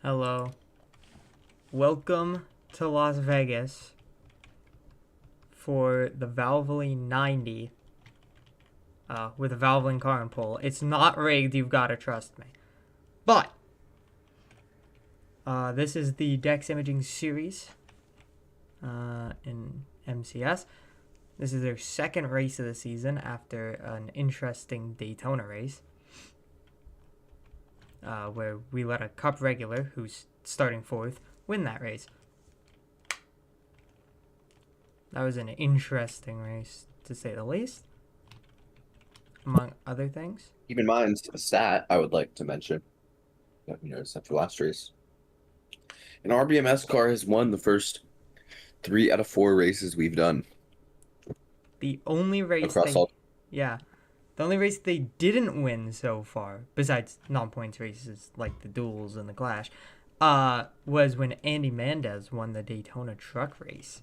Hello. Welcome to Las Vegas for the Valvoline 90 with a Valvoline car and pole. It's not rigged, you've got to trust me. But this is the Dex Imaging Series in MCS. This is their second race of the season after an interesting Daytona race. Where we let a Cup regular, who's starting fourth, win that race. That was an interesting race, to say the least, among other things. Keep in mind, a stat I would like to mention that we noticed after last race. An RBMS car has won the first 3 out of 4 races we've done. The only race Across all. yeah, the only race they didn't win so far, besides non-points races like the duels and the clash, was when Andy Mendez won the Daytona truck race.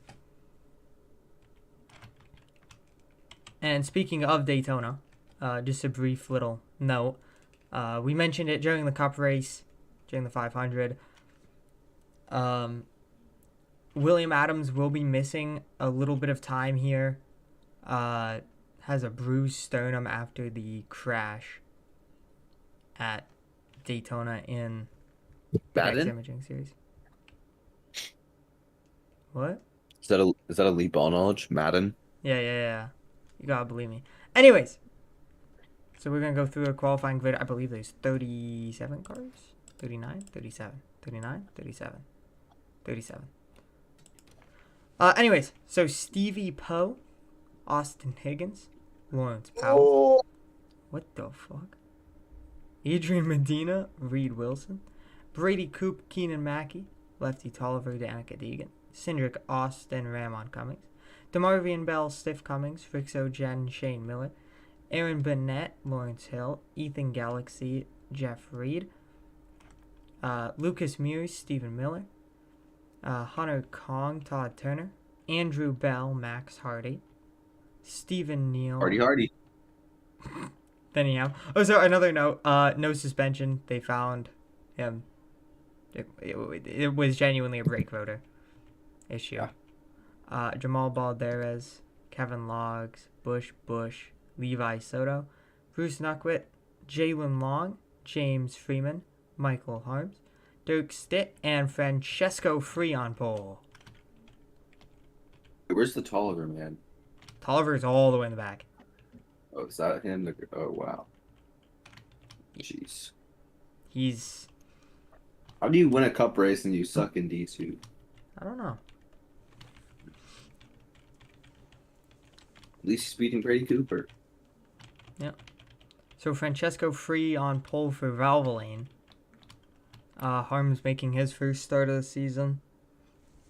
And speaking of Daytona, just a brief little note. We mentioned it during the Cup race, during the 500. William Adams will be missing a little bit of time here. Has a bruised sternum after the crash at Daytona in the Dex Imaging Series. What? Is that a Lee ball knowledge? Madden? Yeah. You gotta believe me. Anyways, so we're gonna go through a qualifying grid. I believe there's 37 cars? 39? 37. 39? 37. 37. Anyways, so Stevie Poe, Austin Higgins, Lawrence Powell. What the fuck? Adrian Medina, Reed Wilson, Brady Coop, Keenan Mackey, Lefty Tolliver, Danica Deegan, Cindric Austin, Ramon Cummings, DeMarvian Bell, Stiff Cummings, Rixo Jen, Shane Miller, Aaron Burnett, Lawrence Hill, Ethan Galaxy, Jeff Reed, Lucas Mears, Stephen Miller, Hunter Kong, Todd Turner, Andrew Bell, Max Hardy, Stephen Neal. Hardy. Then he have. Oh, so another note. No suspension. They found him. It was genuinely a brake rotor issue. Yeah. Jamal Balderas, Kevin Logs, Bush, Levi Soto, Bruce Nuckwit, Jalen Long, James Freeman, Michael Harms, Dirk Stitt, and Francesco Free on pole. Where's the Tolliver man? Tolliver's all the way in the back. Oh, is that him? Oh, wow. Jeez. He's... How do you win a cup race and you suck in D2? I don't know. At least he's beating Brady Cooper. Yeah. So Francesco Free on pole for Valvoline. Harms making his first start of the season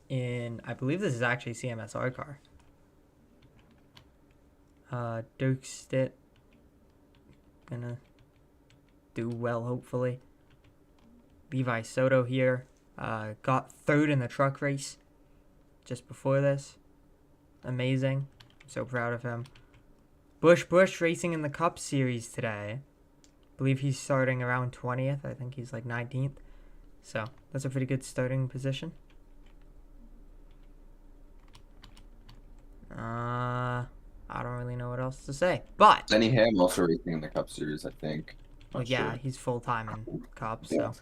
in, I believe this is actually CMSR car. Dirk Stitt gonna do well, hopefully. Levi Soto here got third in the truck race just before this. Amazing. I'm so proud of him. Bush racing in the Cup Series today. I believe he's starting around 20th. I think he's like 19th. So that's a pretty good starting position. I don't really know what else to say, but Denny Ham also racing in the Cup Series, I think. Well, yeah, sure. He's full time in Cup, so yeah.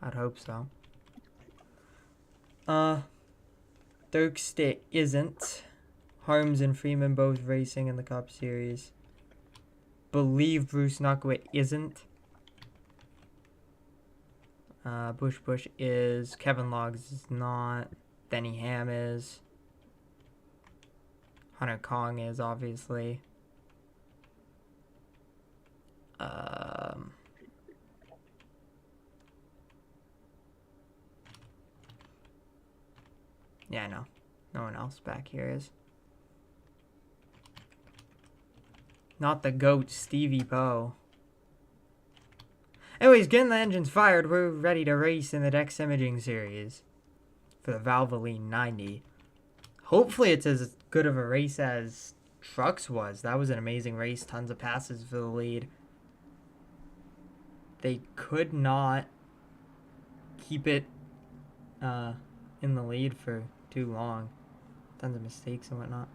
I'd hope so. Dirk Stitt isn't. Harms and Freeman both racing in the Cup Series. Believe Bruce Nuckwit isn't. Bush is. Kevin Logs is not. Denny Ham is. Hunter Kong is, obviously. Yeah, no one else back here is. Not the GOAT, Stevie Poe. Anyways, getting the engines fired, we're ready to race in the Dex Imaging Series for the Valvoline 90. Hopefully it's as good of a race as Trucks was. That was an amazing race. Tons of passes for the lead. they could not keep it in the lead for too long. Tons of mistakes and whatnot.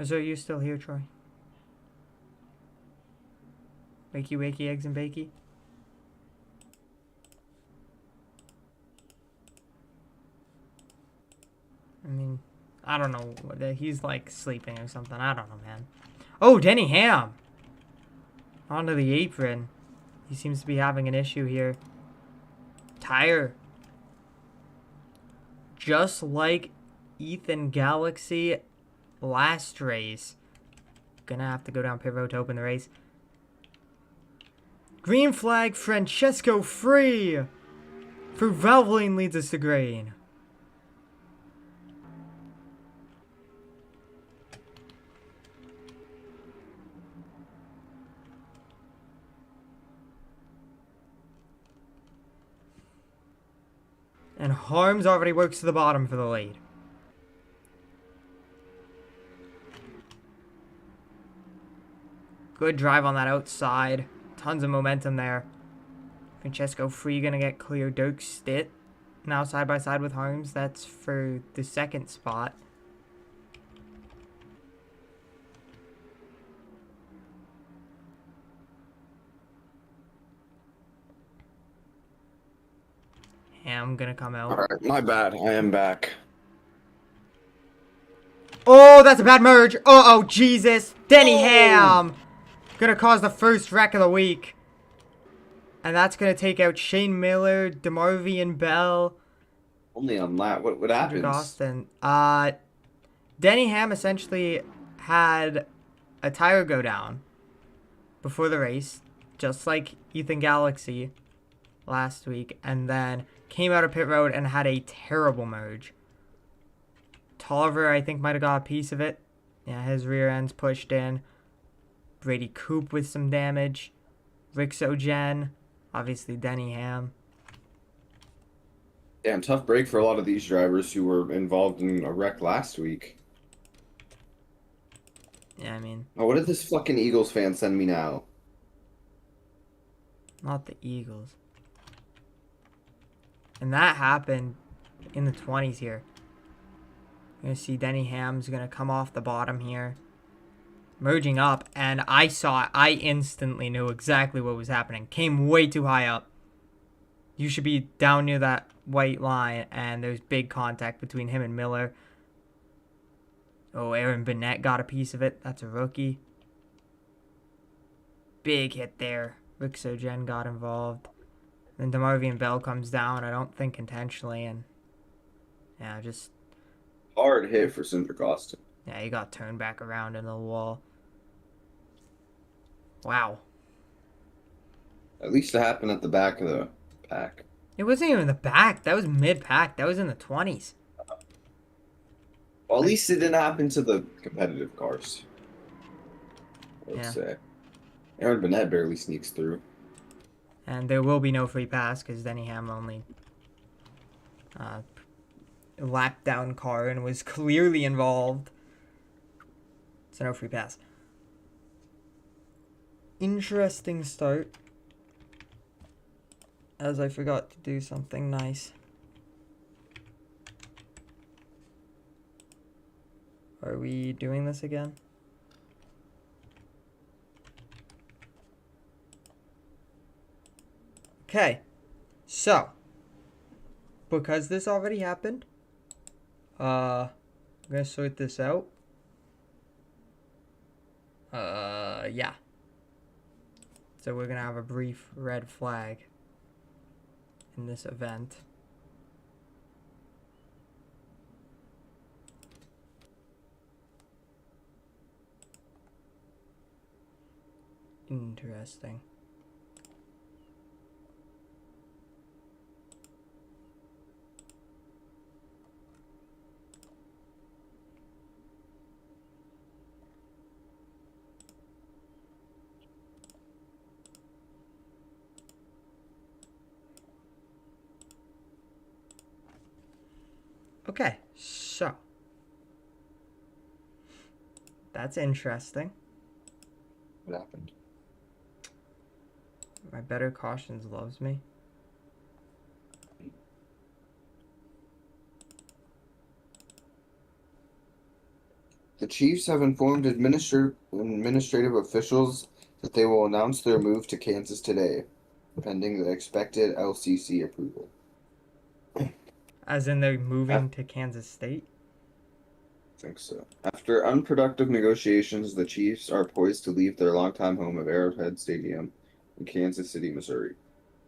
So are you still here, Troy? Wakey, wakey, eggs and bakey? I mean, I don't know. He's like sleeping or something. I don't know, man. Oh, Denny Ham! Onto the apron. He seems to be having an issue here. Tire. Just like Ethan Galaxy last race. Gonna have to go down pit road to open the race. Green flag, Francesco free! For Valvoline leads us to green. And Harms already works to the bottom for the lead. Good drive on that outside. Tons of momentum there. Francesco free gonna get clear. Dirk Stitt now side by side with Harms. That's for the second spot. Ham gonna come out. Alright, my bad. I am back. Oh, that's a bad merge. Uh-oh, Jesus. Denny Ham. Gonna cause the first wreck of the week. And that's gonna take out Shane Miller, DeMarvian Bell. Only on that. What happens? Austin. Denny Ham essentially had a tire go down before the race, just like Ethan Galaxy last week, and then came out of pit road and had a terrible merge. Tolliver, I think, might have got a piece of it. Yeah, his rear end's pushed in. Brady Coop with some damage. Rick Sogen. Obviously, Denny Ham. Damn, tough break for a lot of these drivers who were involved in a wreck last week. Yeah, I mean... Oh, what did this fucking Eagles fan send me now? Not the Eagles. And that happened in the 20s here. You're going to see Denny Ham's going to come off the bottom here. Merging up, and I saw it. I instantly knew exactly what was happening. Came way too high up. You should be down near that white line, and there's big contact between him and Miller. Oh, Aaron Burnett got a piece of it. That's a rookie. Big hit there. Rick Sogen got involved. Then DeMarvian Bell comes down, I don't think intentionally, and yeah, just... Hard hit for Cindric Austin. Yeah, he got turned back around into the wall. Wow. At least it happened at the back of the pack. It wasn't even in the back. That was mid-pack. That was in the 20s. Well, at least it didn't happen to the competitive cars. Let's say. Aaron Burnett barely sneaks through. And there will be no free pass because Denny Ham only lapped down car and was clearly involved. So no free pass. Interesting start. As I forgot to do something nice. Are we doing this again? Okay. So, because this already happened, I'm gonna sort this out. Yeah. So we're gonna have a brief red flag in this event. Interesting. Okay, so that's interesting. What happened? My better cautions loves me. The Chiefs have informed administrative officials that they will announce their move to Kansas today, pending the expected LCC approval. As in they're I moving to Kansas State? think so. After unproductive negotiations, the Chiefs are poised to leave their longtime home of Arrowhead Stadium in Kansas City, Missouri,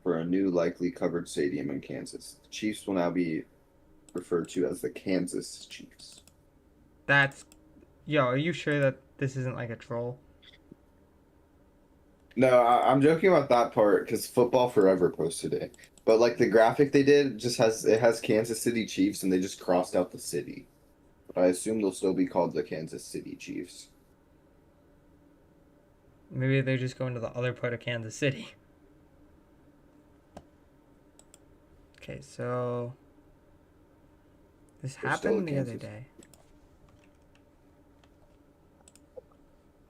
for a new, likely covered stadium in Kansas. The Chiefs will now be referred to as the Kansas Chiefs. That's... Yo, are you sure that this isn't like a troll? No, I'm joking about that part because Football Forever posted it. But like the graphic they did just has Kansas City Chiefs and they just crossed out the city. But I assume they'll still be called the Kansas City Chiefs. Maybe they're just going to the other part of Kansas City. Okay, so this They're still a happened the other Kansas. day.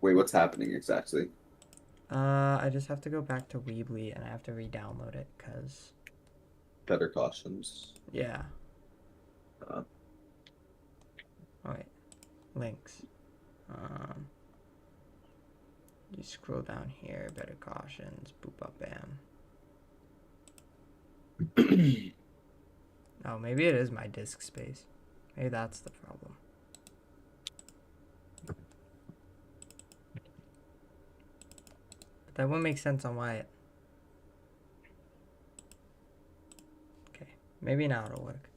Wait, what's happening exactly? I just have to go back to Weebly and I have to re-download it because, Better cautions. yeah. Uh, Oh wait, links. Um, you scroll down here, better cautions, boop up, bam. Oh, maybe it is my disk space. Maybe that's the problem. But that wouldn't make sense on why it. Okay, maybe now it'll work.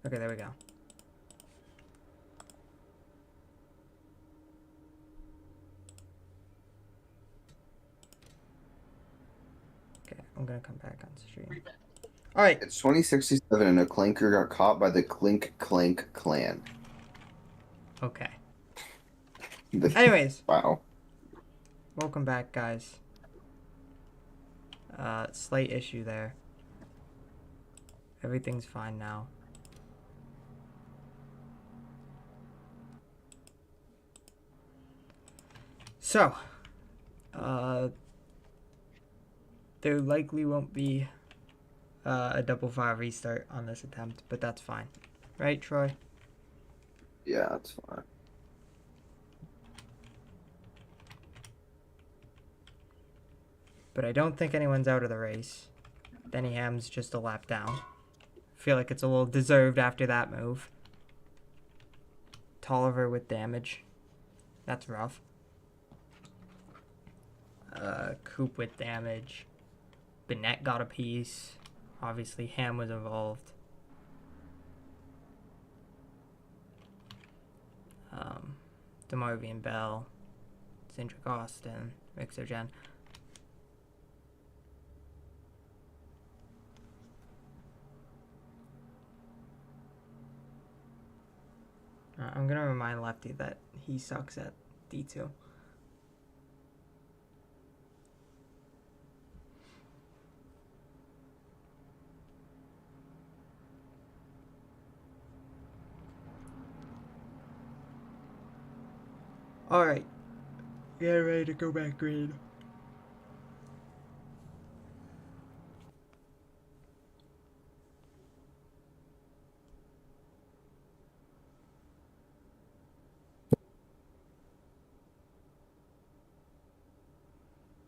Okay, there we go. Okay, I'm gonna come back on stream. All right. it's 2067 and a clanker got caught by the Clink Clank clan. Okay. Anyways, Wow. welcome back, guys. Slight issue there. Everything's fine now. So, there likely won't be a double file restart on this attempt, but that's fine. Right, Troy? Yeah, that's fine. But I don't think anyone's out of the race. Denny Ham's just a lap down. Feel like it's a little deserved after that move. Tolliver with damage. That's rough. Coop with damage. Bennett got a piece. Obviously, Ham was involved. DeMarvian Bell. Cindric Austin. Mixogen. I'm gonna remind Lefty that he sucks at D2. Alright. Get ready to go back green.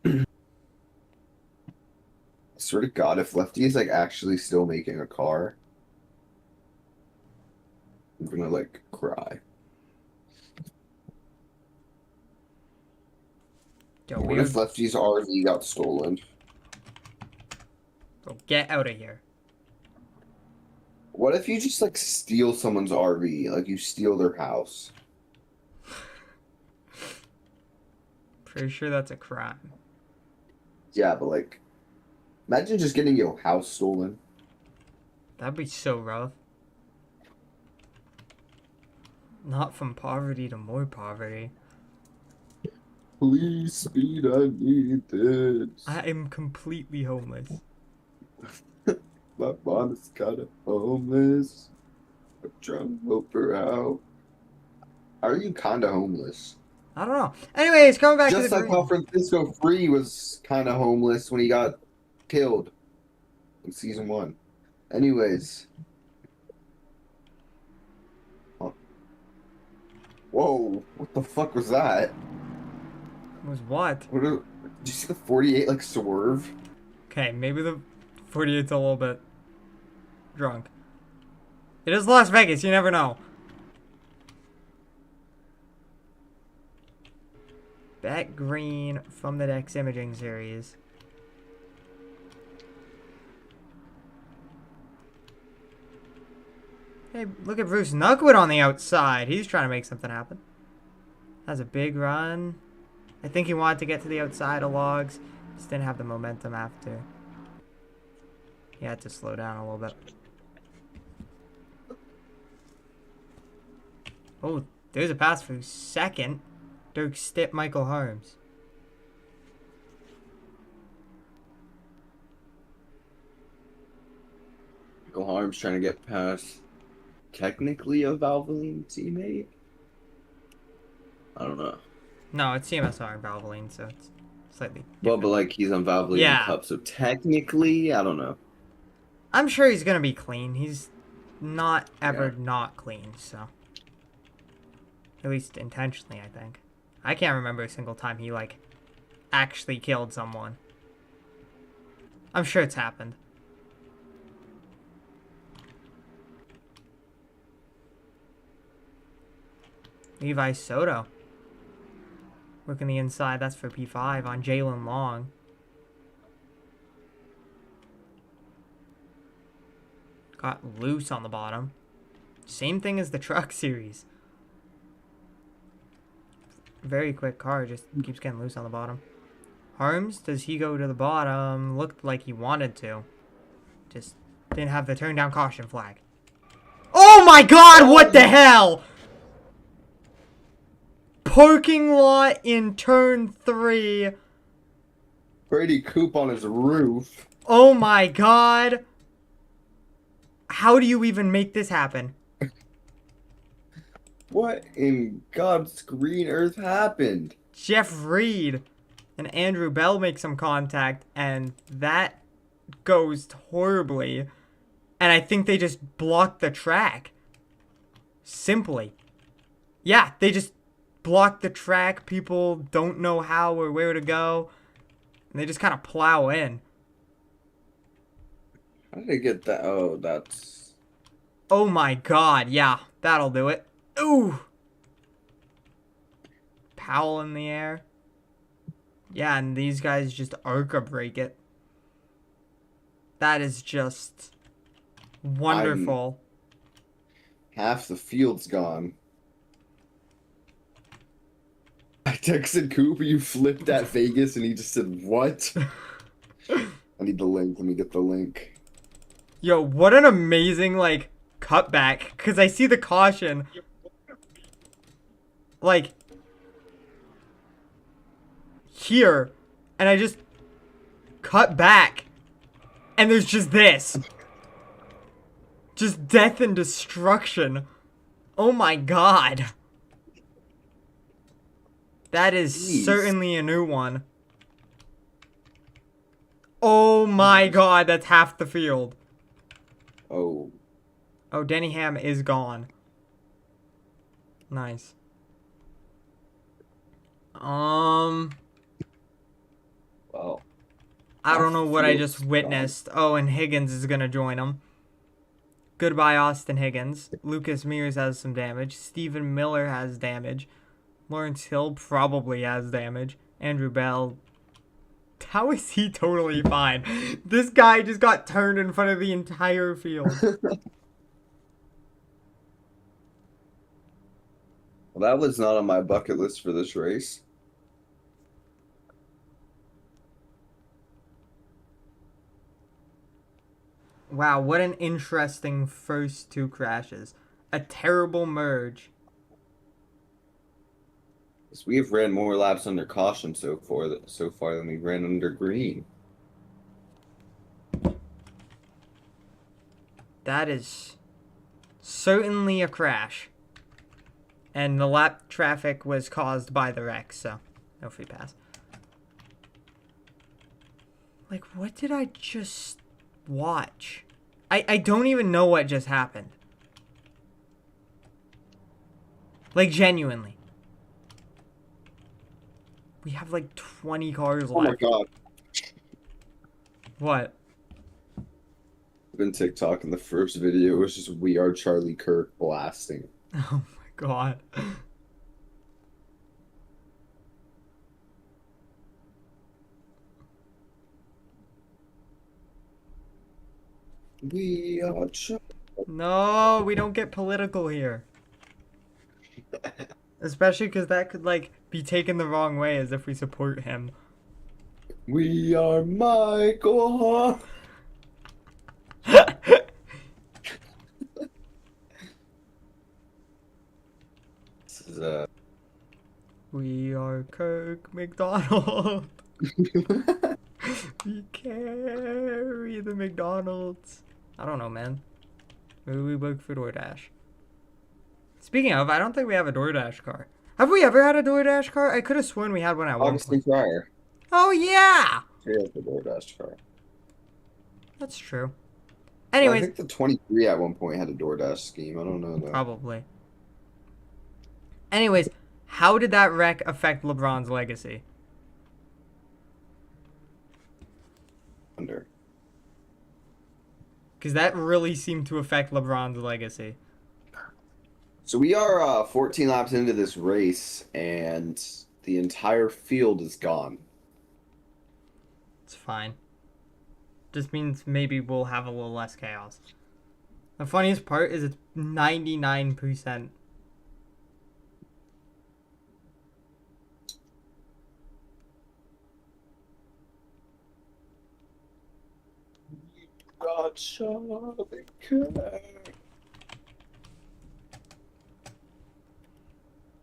I swear to God, if Lefty is like actually still making a car, I'm gonna like cry. Yo, What if Lefty's RV got stolen? Bro, get out of here. What if you just like steal someone's RV? Like you steal their house? Pretty sure that's a crime. Yeah, but like, imagine just getting your house stolen. That'd be so rough. Not from poverty to more poverty. Please speed, I need this. I am completely homeless. My mom is kind of homeless. I'm trying to help her out. Are you kind of homeless? I don't know. Anyways, coming back to the Just like how green. Francisco Free was kind of homeless when he got killed in season one. Anyways, huh. Whoa, what the fuck was that? Was what? Did you see the 48 like swerve? Okay, maybe the 48's a little bit drunk. It is Las Vegas, you never know. Bet green from the Dex Imaging series. Hey, look at Bruce Nuckwood on the outside. He's trying to make something happen. That's a big run. I think he wanted to get to the outside of logs. Just didn't have the momentum after. He had to slow down a little bit. Oh, there's a pass through second. Dirk Stitt, Michael Harms. Michael Harm's trying to get past technically a Valvoline teammate. I don't know. No, it's CMSR and Valvoline, so it's slightly Well, different. but like he's on Valvoline Yeah. Cup, so technically, I don't know. I'm sure he's going to be clean. He's not ever Yeah. not clean, so. At least intentionally, I think. I can't remember a single time he, like, actually killed someone. I'm sure it's happened. Levi Soto. Working the inside, that's for P5 on Jalen Long. Got loose on the bottom. Same thing as the truck series. Very quick car, just keeps getting loose on the bottom. Harms, does he go to the bottom? Looked like he wanted to. Just didn't have the turn down caution flag. Oh my god, what the hell? Parking lot in turn 3. Brady Coop on his roof. Oh my god. How do you even make this happen? What in God's green earth happened? Jeff Reed and Andrew Bell make some contact, and that goes horribly. And I think they just blocked the track. Simply. Yeah, they just blocked the track. People don't know how or where to go. And they just kind of plow in. How did I get that? Oh, that's... Oh my god, yeah, that'll do it. Ooh! Powell in the air. Yeah, and these guys just arca break it. That is just wonderful. Half the field's gone. I texted Coop, you flipped at Vegas, and he just said, what? I need the link. Let me get the link. Yo, what an amazing, like, cutback. Because I see the caution. Like, here. And I just cut back. And there's just this. Just death and destruction. Oh my god. That is Jeez. certainly a new one. Oh my god, that's half the field. Oh. Oh, Denny Ham is gone. Nice. Well. I don't half know the what I field's just witnessed. Oh, and Higgins is gonna join him. Goodbye, Austin Higgins. Lucas Mears has some damage. Stephen Miller has damage. Lawrence Hill probably has damage. Andrew Bell. How is he totally fine? This guy just got turned in front of the entire field. Well, that was not on my bucket list for this race. Wow, what an interesting first two crashes. A terrible merge. 'Cause we have ran more laps under caution so far than we ran under green. That is certainly a crash. And the lap traffic was caused by the wreck, so no free pass. Like, what did I just watch? I don't even know what just happened. Like, genuinely. We have like 20 cars left. Oh my god. What? I've been TikTok, and the first video was just "We Are Charlie Kirk" blasting. Oh my god. We are Charlie. No, we don't get political here. Especially because that could, like, be taken the wrong way as if we support him. We are Michael. This is We are Kirk McDonald. We carry the McDonald's. I don't know, man. Maybe we work for DoorDash. Speaking of, I don't think we have a DoorDash car. Have we ever had a DoorDash car? I could have sworn we had one at one Augustine point. Fryer. Oh, yeah! He has the DoorDash car. That's true. I Anyways, think the 23 at one point had a DoorDash scheme. I don't know though. probably. Anyways, how did that wreck affect LeBron's legacy? Under. Because that really seemed to affect LeBron's legacy. So we are 14 laps into this race, and the entire field is gone. It's fine. Just means maybe we'll have a little less chaos. The funniest part is it's 99%. God, Charlie Kirk.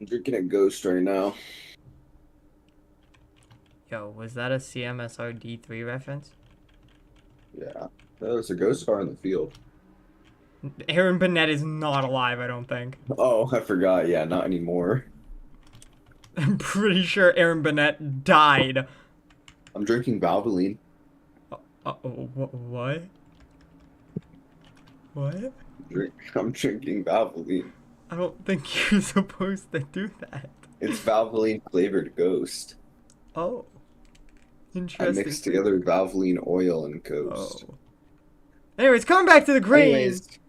I'm drinking a Ghost right now. Yo, was that a CMSR D3 reference? Yeah, there's a Ghost car in the field. Aaron Burnett is not alive, I don't think. Oh, I forgot. Yeah, not anymore. I'm pretty sure Aaron Burnett died. I'm drinking Valvoline. What? What? I'm drinking Valvoline. I don't think you're supposed to do that. It's Valvoline flavored Ghost. Oh. I Interesting. mixed together Valvoline oil and Ghost. Oh. Anyways, coming back to the green. Anyways,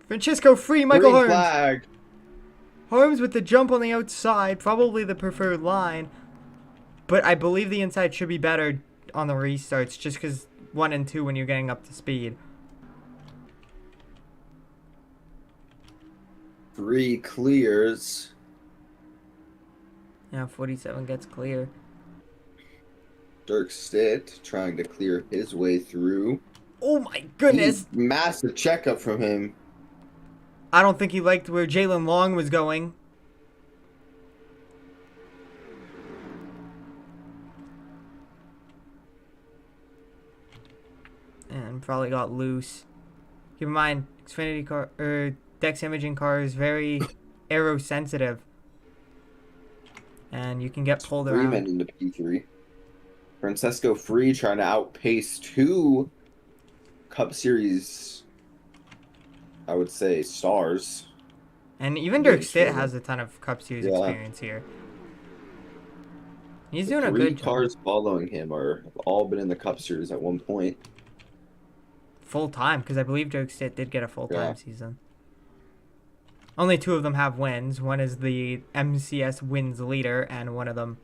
Francisco free, Michael green Holmes. flag. Holmes with the jump on the outside, probably the preferred line. But I believe the inside should be better on the restarts, just because 1 and 2 when you're getting up to speed. 3 clears. Yeah, 47 gets clear. Dirk Stitt trying to clear his way through. Oh my goodness! Massive checkup from him. I don't think he liked where Jalen Long was going. And probably got loose. Keep in mind, Xfinity car Dex Imaging car is very aero sensitive. And you can get pulled around. Freeman into P3. Francesco Free trying to outpace 2 Cup Series, I would say, stars. And even Dirk Stitt has a ton of Cup Series experience here. He's doing a good job. 3 cars following him have all been in the Cup Series at one point. Full time, because I believe Dirk Stitt did get a full time season. Only 2 of them have wins. One is the MCS wins leader, and one of them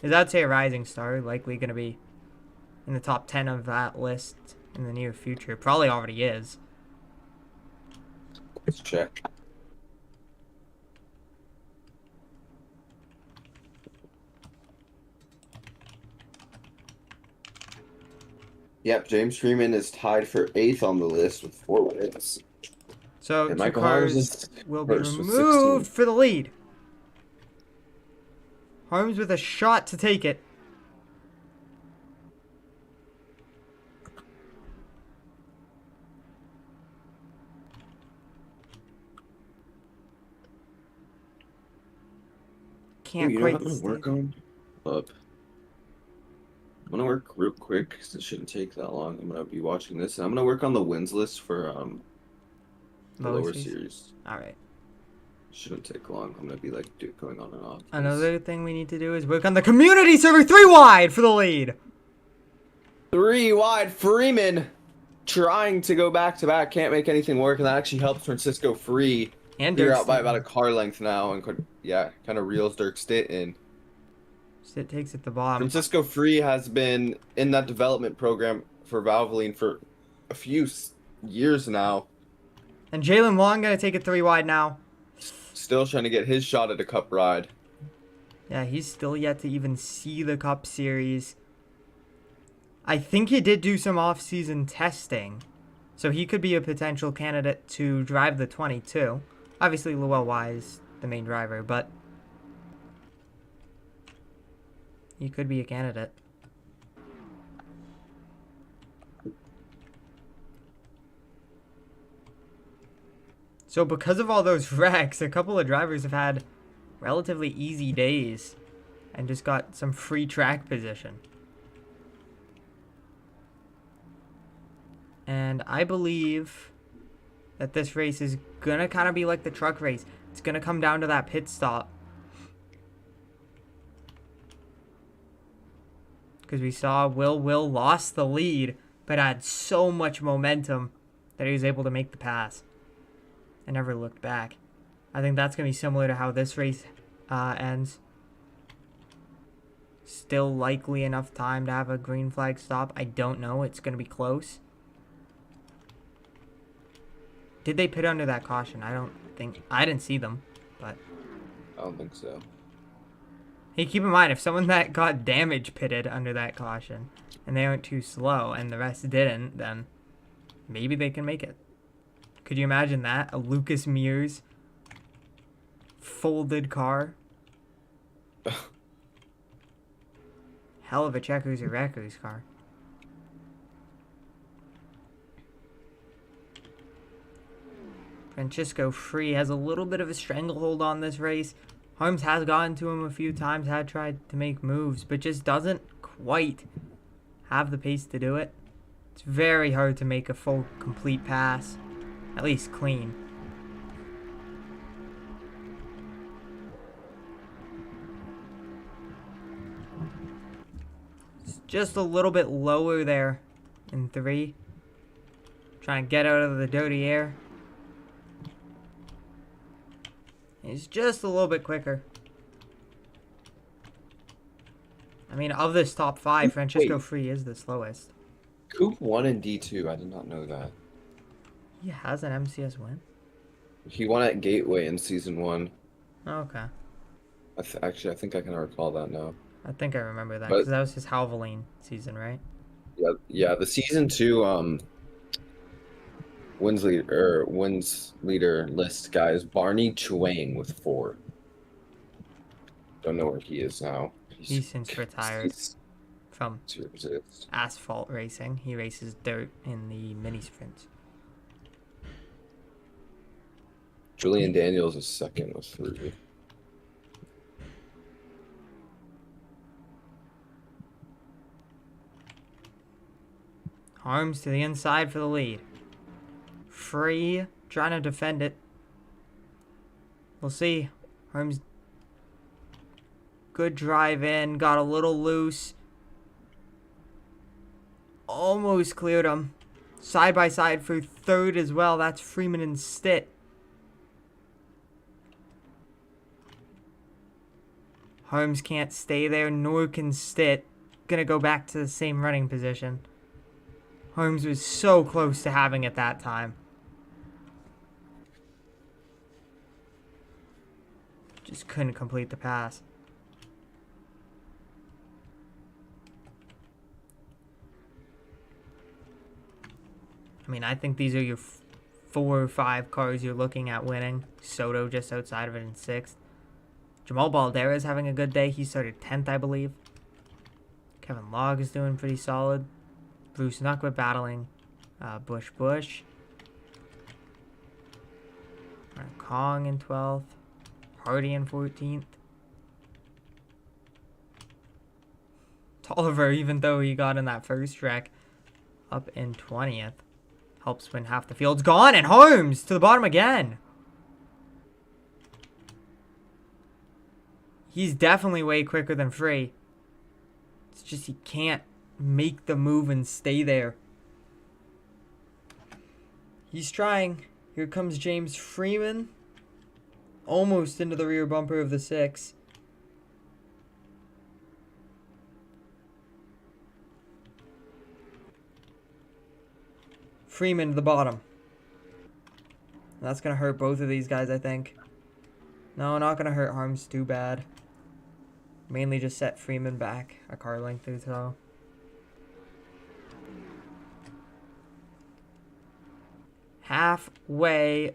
is, I'd say, a rising star, likely going to be in the top 10 of that list in the near future. Probably already is. Let's check. Yep, James Freeman is tied for 8th on the list with 4 wins. So And 2 Michael cars Holmes is will be first with removed 16. for the lead. Holmes with a shot to take it. Ooh, Can't you know what quite I'm gonna stay work there. on? Up. I'm gonna work real quick because it shouldn't take that long. I'm gonna be watching this, and I'm gonna work on the wins list for the Lower lower series. series. Alright. Shouldn't take long. I'm gonna be like going on and off. Another thing we need to do is work on the community server 3 wide for the lead. 3 wide, Freeman trying to go back to back, can't make anything work, and that actually helps Francisco Free. And They're Dirk out by about a Stitt. car length now, and kind of reels Dirk Stitt in. Stitt takes at the bottom. Francisco Free has been in that development program for Valvoline for a few years now. And Jalen Long gonna take it 3 wide now. Still trying to get his shot at a cup ride. Yeah, he's still yet to even see the Cup Series. I think he did do some off-season testing, so he could be a potential candidate to drive the 22. Obviously, Llewellyn Wise, the main driver, but he could be a candidate. So because of all those wrecks, a couple of drivers have had relatively easy days and just got some free track position. And I believe that this race is going to kind of be like the truck race. It's going to come down to that pit stop. Because we saw Will lost the lead, but had so much momentum that he was able to make the pass and never looked back. I think that's going to be similar to how this race ends. Still likely enough time to have a green flag stop. I don't know. It's going to be close. Did they pit under that caution? I didn't see them, but I don't think so. hey, keep in mind, if someone that got damage pitted under that caution and they weren't too slow and the rest didn't, then maybe they can make it. Could you imagine that? A Lucas Mears folded car? Hell of a checkers or wreckers car. Francisco Free has a little bit of a stranglehold on this race. Holmes has gotten to him a few times, had tried to make moves, but just doesn't quite have the pace to do it. It's very hard to make a full, complete pass. At least clean. It's just a little bit lower there in 3. Trying to get out of the dirty air. He's just a little bit quicker. I mean, of this top 5, Francisco Free is the slowest. Coop won in D2. I did not know that. He has an MCS win? He won at Gateway in season 1. Okay. Actually, I think I can recall that now. I think I remember that, because that was his Valvoline season, right? Yeah. The season 2 wins leader list guy is Barney Chuang with 4. Don't know where he is now. He's since retired from exist. asphalt racing. He races dirt in the mini sprints. Julian Daniels is second with 3. Harms to the inside for the lead. Free, trying to defend it. We'll see. Harms, good drive in, got a little loose. Almost cleared him. Side by side for 3rd as well. That's Freeman and Stitt. Harms can't stay there, nor can Stitt. Gonna go back to the same running position. Harms was so close to having it that time. Just couldn't complete the pass. I mean, I think these are your 4 or 5 cars you're looking at winning. Soto just outside of it in 6th. Jamal Baldera is having a good day. He started 10th, I believe. Kevin Logg is doing pretty solid. Bruce Knuckwood battling Bush. Kong in 12th. Hardy in 14th. Tolliver, even though he got in that first wreck, up in 20th. Helps win half the field's gone, and Holmes to the bottom again. He's definitely way quicker than Free. It's just he can't make the move and stay there. He's trying. Here comes James Freeman. Almost into the rear bumper of the 6. Freeman to the bottom. That's going to hurt both of these guys, I think. No, not going to hurt Harms too bad. Mainly just set Freeman back a car length or so. Halfway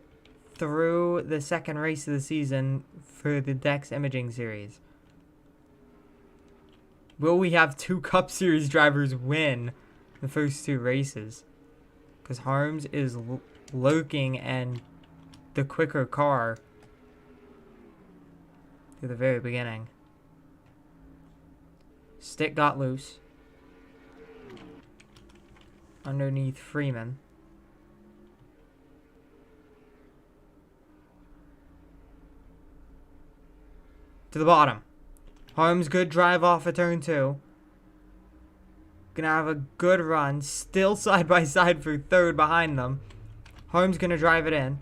through the second race of the season for the Dex Imaging Series. Will we have 2 Cup Series drivers win the first 2 races? Because Harms is lurking and the quicker car through the very beginning. Stick got loose. Underneath Freeman. To the bottom. Harms good drive off of turn 2. Gonna have a good run. Still side by side for 3rd behind them. Harms gonna drive it in.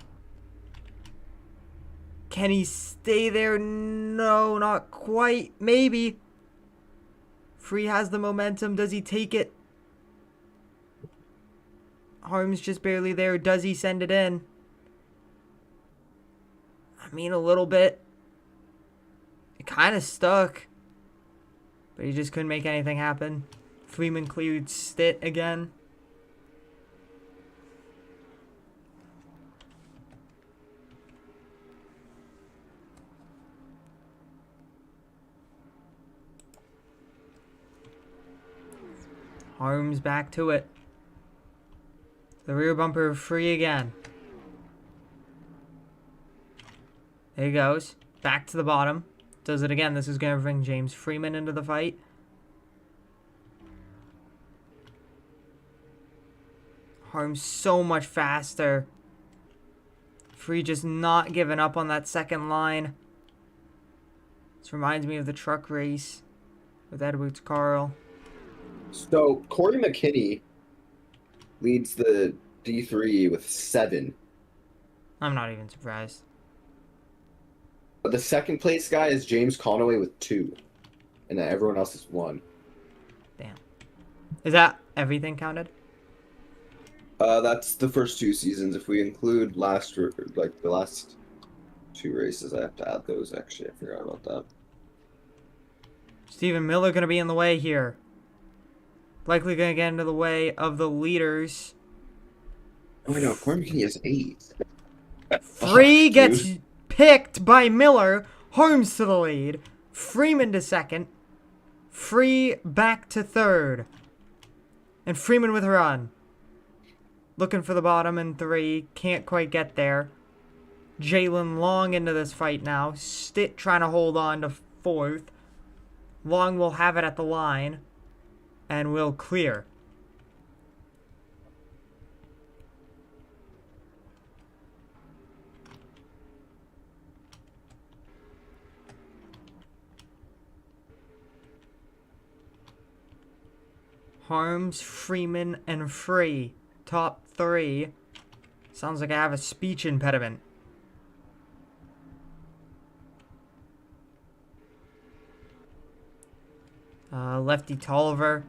Can he stay there? No, not quite. Maybe. Free has the momentum. Does he take it? Harms just barely there. Does he send it in? I mean, a little bit. It kind of stuck. But he just couldn't make anything happen. Freeman cleared Stitt again. Harms back to it. The rear bumper free again. There he goes. Back to the bottom. Does it again. This is going to bring James Freeman into the fight. Harms so much faster. Free just not giving up on that second line. This reminds me of the truck race with Edwards Carl. So Corey McKinney leads the D3 with 7. I'm not even surprised. But the second place guy is James Conaway with 2. And then everyone else is 1. Damn. Is that everything counted? That's the first 2 seasons. If we include the last 2 races, I have to add those, actually. I forgot about that. Stephen Miller going to be in the way here. Likely going to get into the way of the leaders. Oh, I know. Corey McKinney has 8. Free gets picked by Miller. Harms to the lead. Freeman to 2nd. Free back to 3rd. And Freeman with a run. Looking for the bottom in 3. Can't quite get there. Jalen Long into this fight now. Stitt trying to hold on to 4th. Long will have it at the line. And will clear. Harms, Freeman, and Free. Top 3. Sounds like I have a speech impediment. Lefty Tolliver.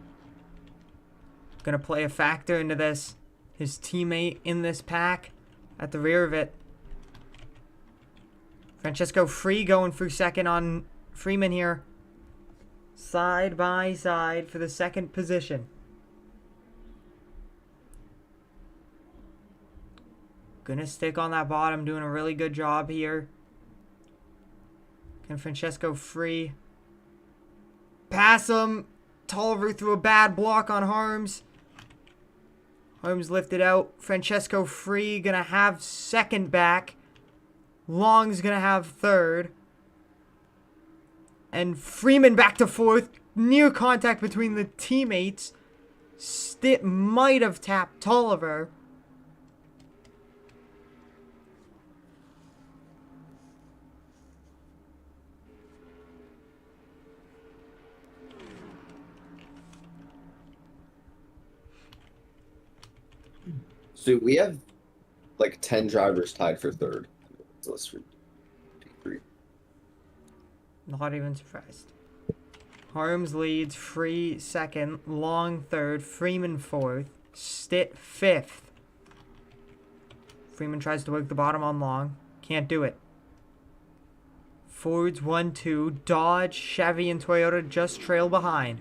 Gonna play a factor into this. His teammate in this pack at the rear of it. Francesco Free going through 2nd on Freeman here. Side by side for the 2nd position. Gonna stick on that bottom, doing a really good job here. Can Francesco free? Pass him. Tolliver threw a bad block on Harms. Harms lifted out. Francesco free. Gonna have second back. Long's gonna have third. And Freeman back to fourth. Near contact between the teammates. Stitt might have tapped Tolliver. So we have like 10 drivers tied for third. So let's read P3. Not even surprised. Harms leads, Free second, Long third, Freeman fourth, Stitt fifth. Freeman tries to work the bottom on Long. Can't do it. Fords 1-2. Dodge, Chevy, and Toyota just trail behind.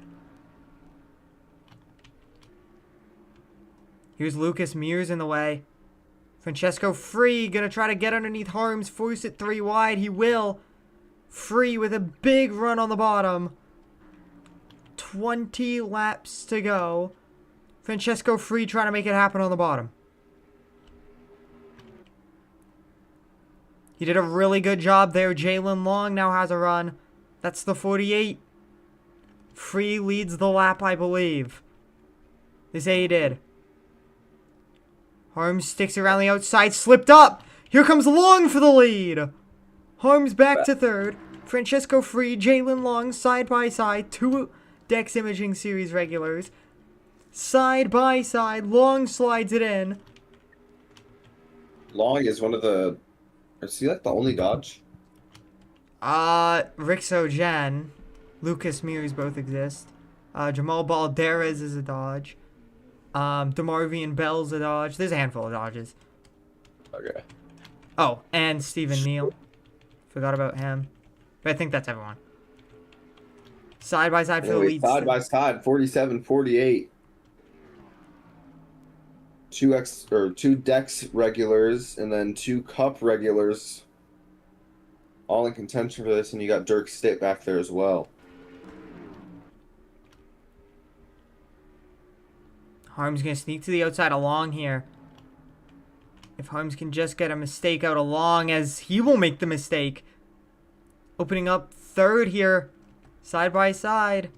Here's Lucas Mears in the way. Francesco Free gonna try to get underneath Harms, force it 3 wide. He will. Free with a big run on the bottom. 20 laps to go. Francesco Free trying to make it happen on the bottom. He did a really good job there. Jalen Long now has a run. That's the 48. Free leads the lap, I believe. They say he did. Harms sticks around the outside, slipped up. Here comes Long for the lead. Harms back to third. Francesco Free, Jalen Long side by side. 2 Dex Imaging Series regulars. Side by side. Long slides it in. Long is one of the... Is he like the only Dodge? Rixo Jen. Lucas Mears both exist. Jamal Balderas is a Dodge. DeMarvian Bell's a Dodge. There's a handful of Dodges. Okay. Oh, and Stephen Neal. Forgot about him. But I think that's everyone. Side by side for the lead. Side by side, 47-48. 2 Dex regulars and then 2 Cup regulars. All in contention for this, and you got Dirk Stitt back there as well. Harms gonna sneak to the outside along here. If Harms can just get a mistake out along, as he will make the mistake. Opening up third here. Side by side.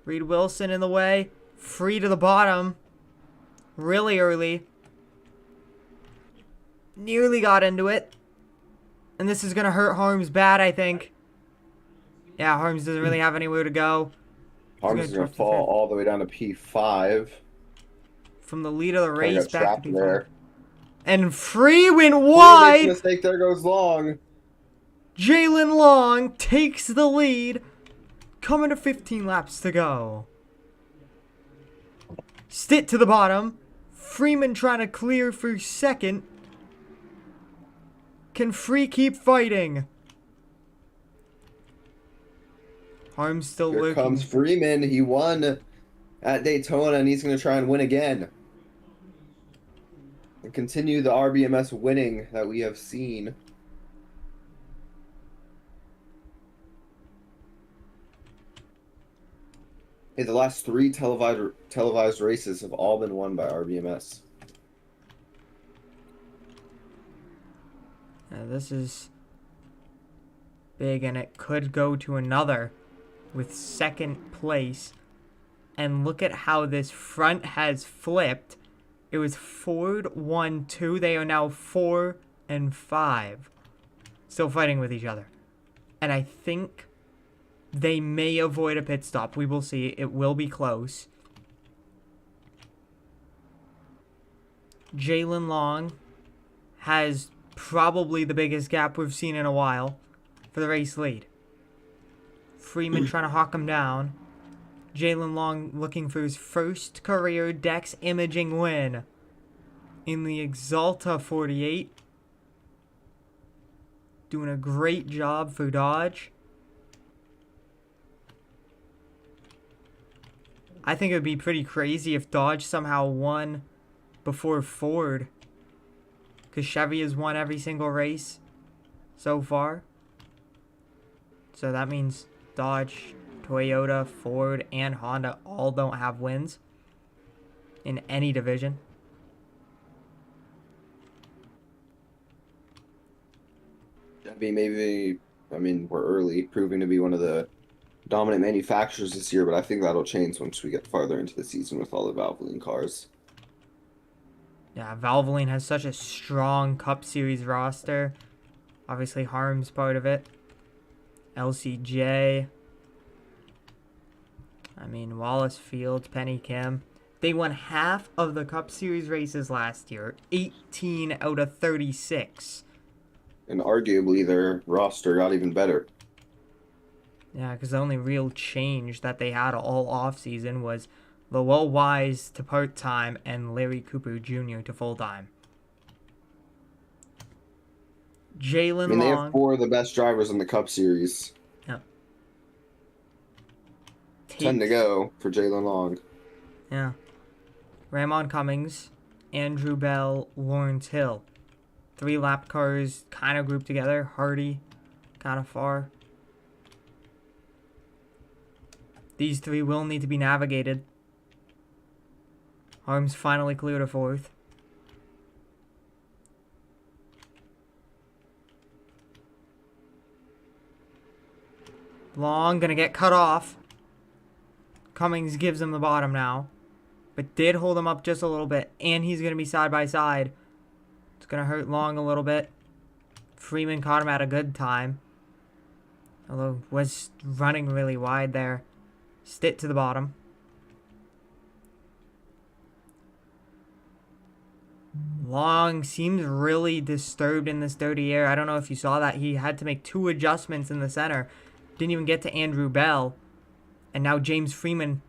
Reed Wilson in the way. Free to the bottom. Really early. Nearly got into it. And this is gonna hurt Harms bad, I think. Yeah, Harms doesn't really have anywhere to go. Harms is gonna fall all the way down to P5. From the lead of the race back to P5. There. And Free went wide. Mistake, there goes Long. Jalen Long takes the lead. Coming to 15 laps to go. Stitt to the bottom. Freeman trying to clear for second. Can Free keep fighting? Harms still lurking. Here comes Freeman. He won at Daytona, and he's going to try and win again. And continue the RBMS winning that we have seen. Hey, the last 3 televised races have all been won by RBMS. This is big, and it could go to another with second place. And look at how this front has flipped. It was Ford 1-2. They are now 4 and 5. Still fighting with each other. And I think they may avoid a pit stop. We will see. It will be close. Jalen Long has probably the biggest gap we've seen in a while for the race lead. Freeman trying to hawk him down. Jalen Long looking for his first career Dex Imaging win in the Exalta 48. Doing a great job for Dodge. I think it would be pretty crazy if Dodge somehow won before Ford. Because Chevy has won every single race so far. So that means Dodge, Toyota, Ford, and Honda all don't have wins in any division. I mean, we're early, proving to be one of the dominant manufacturers this year, but I think that'll change once we get farther into the season with all the Valvoline cars. Yeah, Valvoline has such a strong Cup Series roster. Obviously, Harm's part of it. LCJ. I mean, Wallace Fields, Penny Kim. They won half of the Cup Series races last year. 18 out of 36. And arguably their roster got even better. Yeah, because the only real change that they had all offseason was Lowell Wise to part-time and Larry Cooper Jr. to full-time. Jalen I mean, they have Long. 4 of the best drivers in the Cup Series. Yeah. 10 to go for Jalen Long. Yeah. Ramon Cummings, Andrew Bell, Lawrence Hill. 3 lap cars kind of grouped together. Hardy kind of far. These 3 will need to be navigated. Harm's finally cleared a 4th. Long gonna get cut off. Cummings gives him the bottom now, but did hold him up just a little bit, and he's gonna be side by side. It's gonna hurt Long a little bit. Freeman caught him at a good time, although was running really wide there. Stitt to the bottom. Long seems really disturbed in this dirty air. I don't know if you saw that. He had to make 2 adjustments in the center. Didn't even get to Andrew Bell. And now James Freeman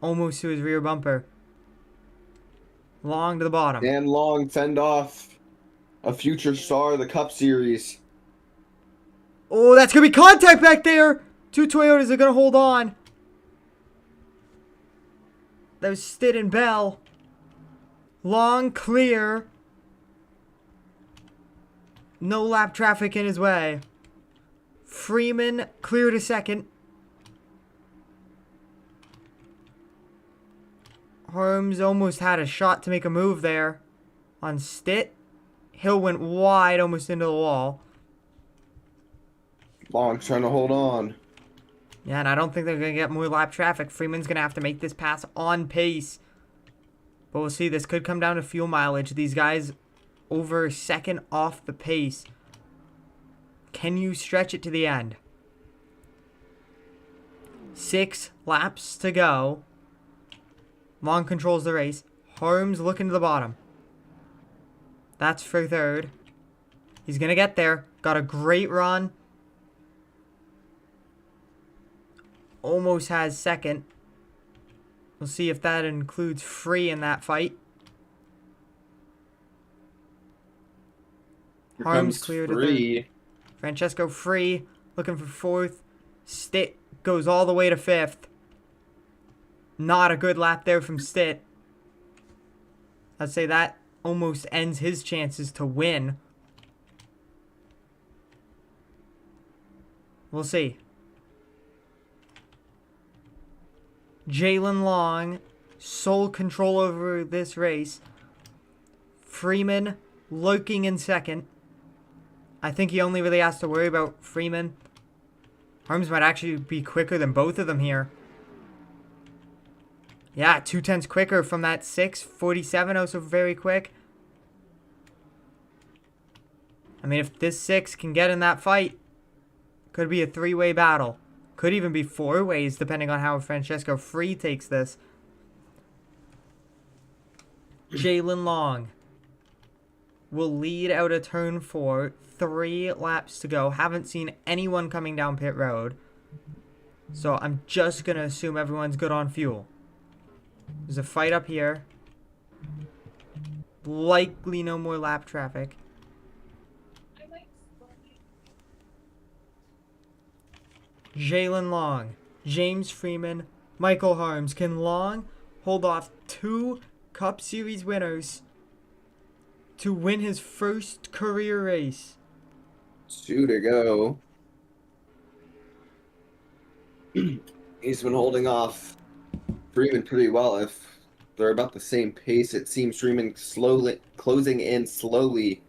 almost to his rear bumper. Long to the bottom. And Long fend off a future star of the Cup Series. Oh, that's going to be contact back there. 2 Toyotas are going to hold on. That was Stitt and Bell. Long clear. No lap traffic in his way. Freeman clear to second. Harms almost had a shot to make a move there on Stitt. Hill went wide, almost into the wall. Long trying to hold on. Yeah, and I don't think they're going to get more lap traffic. Freeman's going to have to make this pass on pace. But we'll see. This could come down to fuel mileage. These guys over a second off the pace. Can you stretch it to the end? 6 laps to go. Long controls the race. Harms looking to the bottom. That's for 3rd. He's going to get there. Got a great run. Almost has 2nd. We'll see if that includes Free in that fight. Harms clear to 3rd. Francesco Free looking for 4th. Stitt goes all the way to 5th. Not a good lap there from Stitt. I'd say that almost ends his chances to win. We'll see. Jalen Long, sole control over this race. Freeman lurking in 2nd. I think he only really has to worry about Freeman. Harms might actually be quicker than both of them here. Yeah, 2/10 quicker from that 6:47, also very quick. I mean, if this 6 can get in that fight, could be a 3-way battle. Could even be 4 ways, depending on how Francesco Free takes this. Jalen Long will lead out of turn 4. 3 laps to go. Haven't seen anyone coming down pit road. So I'm just going to assume everyone's good on fuel. There's a fight up here. Likely no more lap traffic. Jalen Long, James Freeman, Michael Harms. Can Long hold off 2 Cup Series winners to win his first career race? 2 to go. He's been holding off Freeman pretty well. If they're about the same pace, it seems Freeman slowly closing in slowly,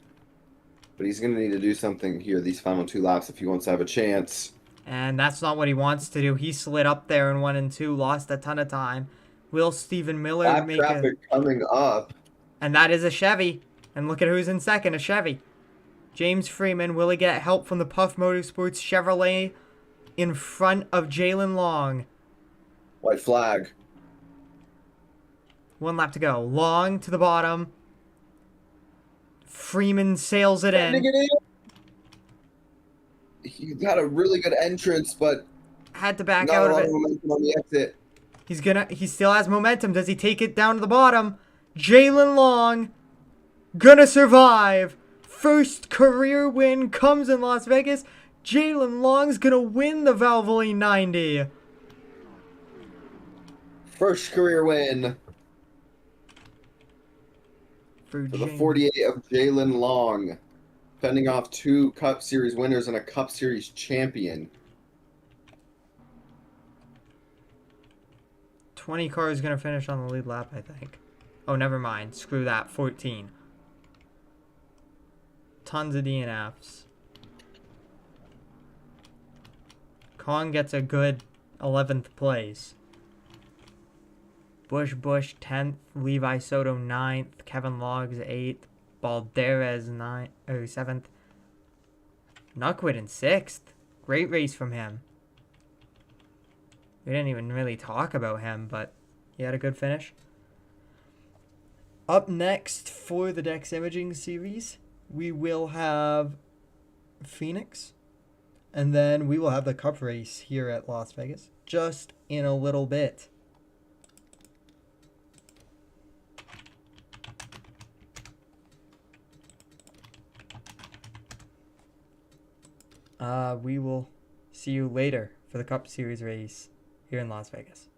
but he's going to need to do something here these final 2 laps if he wants to have a chance. And that's not what he wants to do. He slid up there in 1 and 2, lost a ton of time. Will Stephen Miller That make a... traffic coming up. And that is a Chevy. And look at who's in second, a Chevy. James Freeman, will he get help from the Puff Motorsports Chevrolet in front of Jalen Long? White flag. 1 lap to go. Long to the bottom. Freeman sails it in. He got a really good entrance, but Had to back not out a of lot it. of momentum on the exit. He still has momentum. Does he take it down to the bottom? Jalen Long gonna survive. First career win comes in Las Vegas. Jalen Long's gonna win the Valvoline 90. First career win For the 48 of Jalen Long, fending off 2 Cup Series winners and a Cup Series champion. 20 cars gonna finish on the lead lap, I think. Oh, never mind. Screw that. 14. Tons of DNFs. Kong gets a good 11th place. Bush 10th, Levi Soto 9th, Kevin Logs 8th, Balderas 7th, Nuckwit in 6th. Great race from him. We didn't even really talk about him, but he had a good finish. Up next for the Dex Imaging series, we will have Phoenix, and then we will have the Cup race here at Las Vegas just in a little bit. We will see you later for the Cup Series race here in Las Vegas.